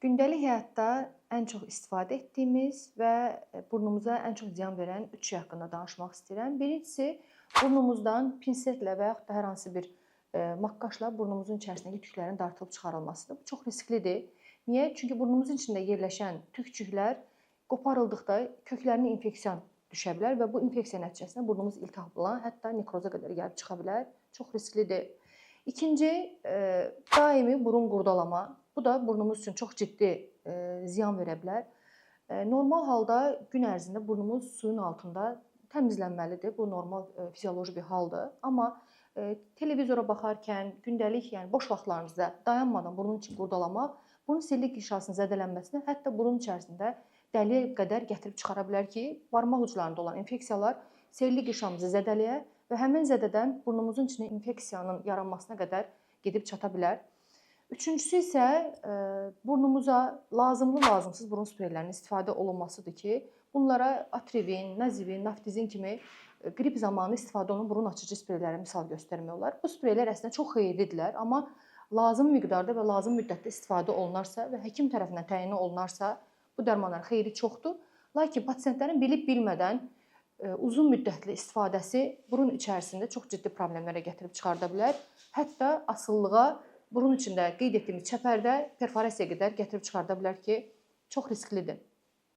Gündəlik həyatda ən çox istifadə etdiyimiz və burnumuza ən çox ziyan verən 3 şey haqqında danışmaq istəyirəm. Birincisi, burnumuzdan pinsetlə və yaxud da hər hansı bir maqqaşla burnumuzun içərisindəki tüklərin dartılıb çıxarılmasıdır. Bu çox risklidir. Niyə? Çünki burnumuzun içində yerləşən tükcüklər qoparıldıqda köklərinə infeksiya düşə bilər və bu infeksiya nəticəsində burnumuz iltihapla, hətta nekroza qədər gəlib çıxa bilər. Çox risklidir. İkinci, daimi burun qurdalama. Bu da burnumuz üçün çox ciddi ziyan verə bilər. Normal halda gün ərzində burnumuz suyun altında təmizlənməlidir. Bu normal fizioloji bir haldır. Amma televizora baxarkən, gündəlik, yəni boş vaxtlarınızda dayanmadan burun için qurdalamaq burun sellik qişasının zədələnməsinə, hətta burun içərisində dəliyə qədər gətirib çıxara bilər ki, barmaq uclarında olan infeksiyalar sellik qişamızı zədələyə və həmin zədədən burnumuzun içində infeksiyanın yaranmasına qədər gedib çata bilər. Üçüncüsü isə burnumuza lazımsız burun spreylərinin istifadə olunmasıdır ki, bunlara Atrivin, Nazivin, Naftizin kimi qrip zamanı istifadə olunan burun açıcı spreyləri misal göstərmək olar. Bu spreylər əslində çox xeyirlidirlər, amma lazım miqdarda və lazım müddətdə istifadə olunarsa və həkim tərəfindən təyin olunarsa, bu dərmanların xeyri çoxdur. Lakin pasiyentlərin bilib-bilmədən uzun müddətli istifadəsi burun içərisində çox ciddi problemlərə gətirib çıxarda bilər. Hətta asılılığa, burun içində qeyd etdiyimiz çəpərdə perforasiya qədər gətirib çıxarda bilər ki, çox risklidir.